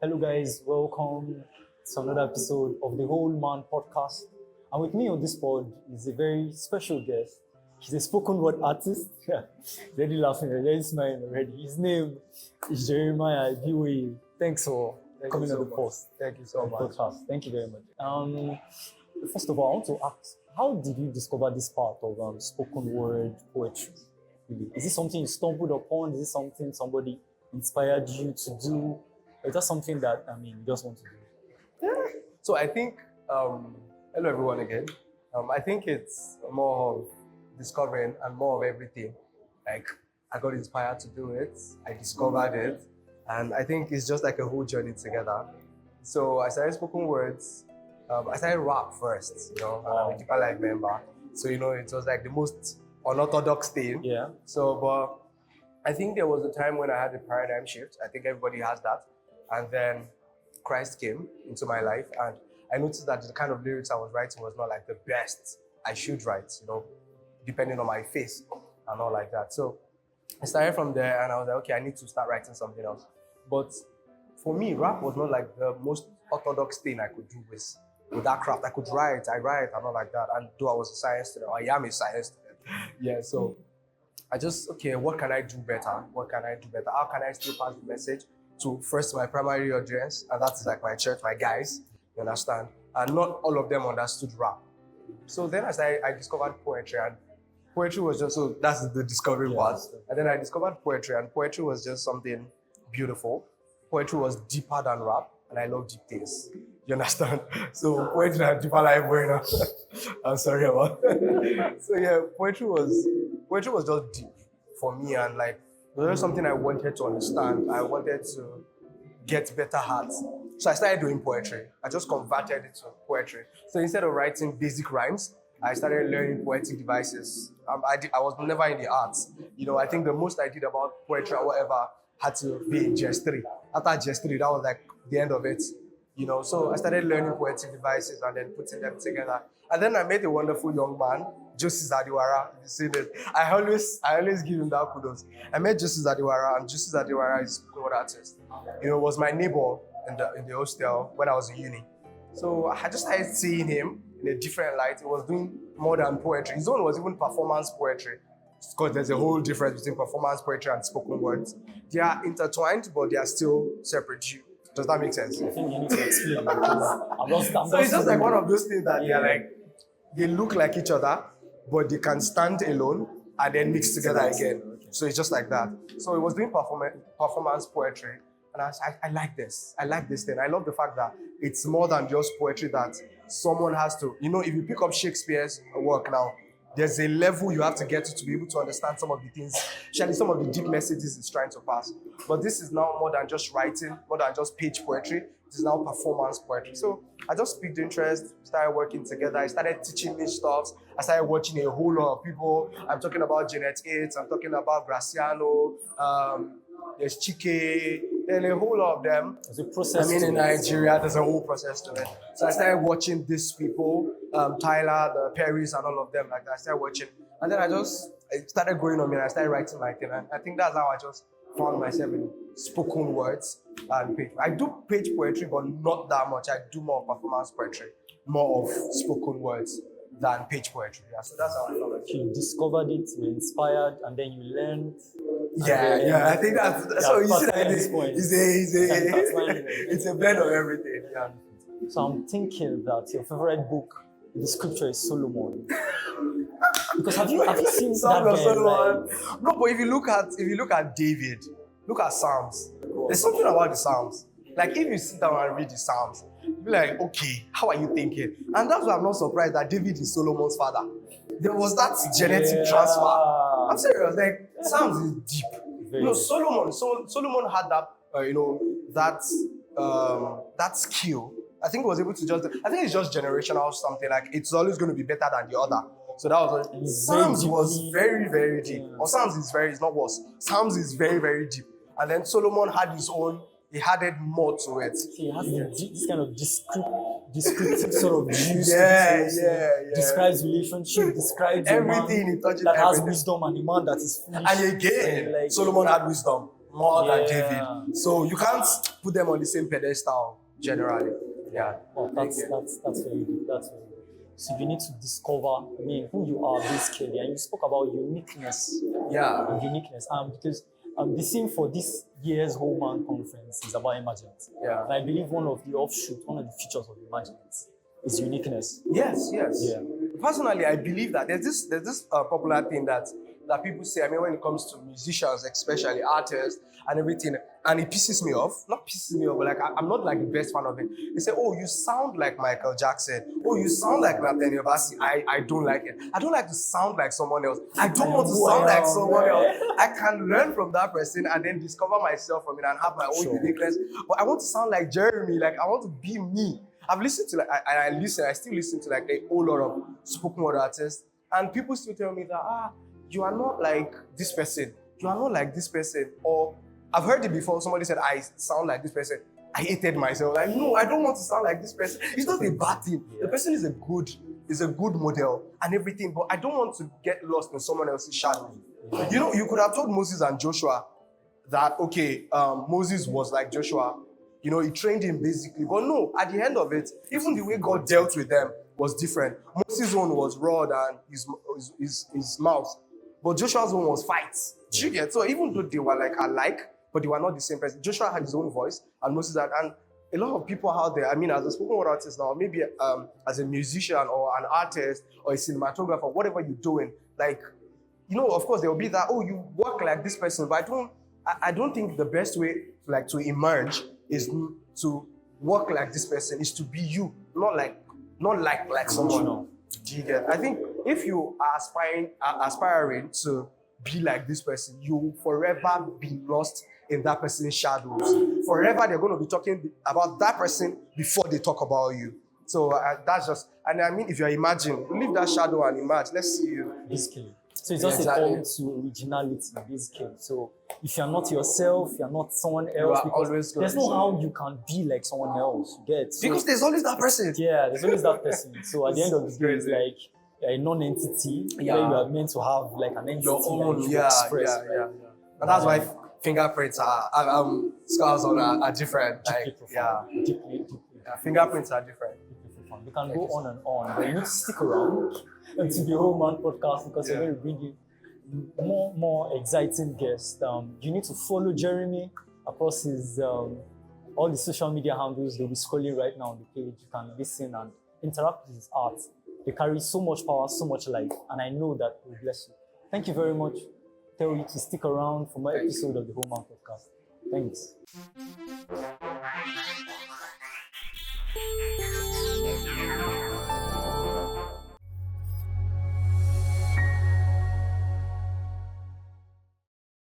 Hello, guys. Welcome to another episode of the Whole Man podcast. And with me on this pod is a very special guest. He's a spoken word artist. Already laughing, already smiling already. His name is Jeremiah Ibiwoye. Thanks for coming on the post. Thank you so much. Podcast. Thank you very much. First of all, I want to ask, how did you discover this part of spoken word poetry? Really? Is it something you stumbled upon? Is it something somebody inspired you to do? Or just something that, you just want to do? So I think, hello everyone again. I think it's more of discovering and more of everything. Like, I got inspired to do it, I discovered it, and I think it's just like a whole journey together. So I started spoken words. I started rap first, and I'm a Deeper Life member. So, it was like the most unorthodox thing. Yeah. So, but I think there was a time when I had a paradigm shift. I think everybody has that. And then Christ came into my life, and I noticed that the kind of lyrics I was writing was not like the best I should write, depending on my face and all like that. So I started from there, and I was like, okay, I need to start writing something else. But for me, rap was not like the most orthodox thing I could do with that craft. I could write, and all like that. And though I was a science student, or I am a science student, yeah. So I just, okay, what can I do better? What can I do better? How can I still pass the message to first my primary audience, and that's like my church, my guys, you understand? And not all of them understood rap. So then I discovered poetry, and poetry was just, so that's the discovery part. And then I discovered poetry, and poetry was just something beautiful. Poetry was deeper than rap, and I love deep things. You understand? So poetry and Deeper Life going on. I'm sorry about that. So yeah, poetry was just deep for me, and like, there was something I wanted to understand. I wanted to get better at. So I started doing poetry. I just converted it to poetry. So instead of writing basic rhymes, I started learning poetic devices. I was never in the arts. I think the most I did about poetry or whatever had to be in GS3. After GS3, that was like the end of it. So I started learning poetic devices and then putting them together. And then I met a wonderful young man, Justice Adiwara. If you see this, I always give him that kudos. I met Justice Adiwara, and Justice Adiwara is a spoken word artist. Was my neighbor in the hostel when I was in uni. So I just started seeing him in a different light. He was doing more than poetry. His own was even performance poetry. Because there's a whole difference between performance poetry and spoken words. They are intertwined, but they are still separate. Does that make sense? I think you need to explain, because So it's just like one of those things that they look like each other, but they can stand alone and then mix together again. Okay. So it's just like that. So it was doing performance poetry, and I like this. I like this thing. I love the fact that it's more than just poetry that someone has to, if you pick up Shakespeare's work now, there's a level you have to get to be able to understand some of the things, especially some of the deep messages it's trying to pass. But this is now more than just writing, more than just page poetry. It is now performance poetry. So I just piqued interest, started working together. I started teaching me stuff. I started watching a whole lot of people. I'm talking about Janet Yates. I'm talking about Graciano. There's Chike. There's a whole lot of them. There's a process. In Nigeria, there's a whole process to it. So I started watching these people, Tyler, the Perrys, and all of them. Like that. I started watching, and then it started growing on me, and I started writing my thing. And I think that's how I just found myself in spoken words and page. I do page poetry, but not that much. I do more performance poetry, more of spoken words than page poetry. Yeah, so that's how I found it. You discovered it, you were inspired, and then you learned. Yeah. I think that's what you said. It's a blend of everything. Yeah. So I'm thinking that your favorite book in the scripture is Solomon. Because have you seen that guy? Solomon. No, but if you look at David, look at Psalms. There's something about the Psalms. Like, if you sit down and read the Psalms, you'll be like, okay, how are you thinking? And that's why I'm not surprised that David is Solomon's father. There was that genetic transfer. I'm serious. Like, Psalms is deep. Solomon had that, that skill. I think he was able to I think it's just generational something. Like, it's always going to be better than the other. So that was Psalms was very, very deep. Or Psalms is it's not worse. Psalms is very, very deep. And then Solomon had his own. He added more to it. He has this kind of descriptive sort of juice. Describes relationship, describes everything. He touches that has wisdom, and the man that is foolish. And again, Solomon had wisdom. more than Yeah. David. So you can't put them on the same pedestal generally. Yeah. Oh, that's very good. That's very good. So you need to discover, who you are basically, and you spoke about uniqueness. Yeah. Uniqueness. Because the theme for this year's Whole Man conference is about emergence. Yeah. And I believe one of the features of emergence is uniqueness. Yes. Yeah. Personally, I believe that there's this popular thing that people say. I mean, when it comes to musicians, especially artists and everything, and it pisses me off. Not pisses me off, but like I'm not like the best fan of it. They say, "Oh, you sound like Michael Jackson. Oh, you sound like Nathaniel Bassey." I don't like it. I don't like to sound like someone else. I don't want to sound like someone else. I can learn from that person and then discover myself from it and have my own uniqueness. But I want to sound like Jeremy. Like I want to be me. I've listened to I still listen to like a whole lot of spoken word artists, and people still tell me that you are not like this person, you are not like this person, or I've heard it before. Somebody said I sound like this person. I hated myself. Like no, I don't want to sound like this person. It's not a bad thing. The person is a good model and everything, but I don't want to get lost in someone else's shadow. You know, you could have told Moses and Joshua that Moses was like Joshua. You know, he trained him basically. But no, at the end of it, even the way God dealt with them was different. Moses' own was rod and his mouth. But Joshua's own was fights. Did you get? So even though they were like alike, but they were not the same person. Joshua had his own voice and Moses had. And a lot of people out there, I mean, as a spoken word artist now, maybe as a musician or an artist or a cinematographer, whatever you're doing, like, you know, of course, there will be that, you work like this person. But I don't think the best way to emerge is to work like this person, is to be you, not like someone. Do you get? I think if you are aspiring to be like this person, you will forever be lost in that person's shadows. Forever they're going to be talking about that person before they talk about you. So that's just, and I mean, if you imagine, leave that shadow and imagine. Let's see you. Basically. So it's just a call to originality, basically. So if you're not yourself, you're not someone else, because there's no how you can be like someone else. You get? So, because there's always that person. Yeah, there's always that person. So at the end of the day, it's like a non-entity where you are meant to have like an entity your own, that you express. Yeah. And that's why fingerprints scars on are different. Deeply. Fingerprints are different. We can go on and on, but you need to stick around to the Whole Man podcast because we're going to bring you more exciting guests. You need to follow Jeremy across his all the social media handles. They'll be scrolling right now on the page. You can listen and interact with his art. They carry so much power, so much life, and I know that will bless you. Thank you very much. Tell you to stick around for more episode of the Whole Man podcast. Thanks.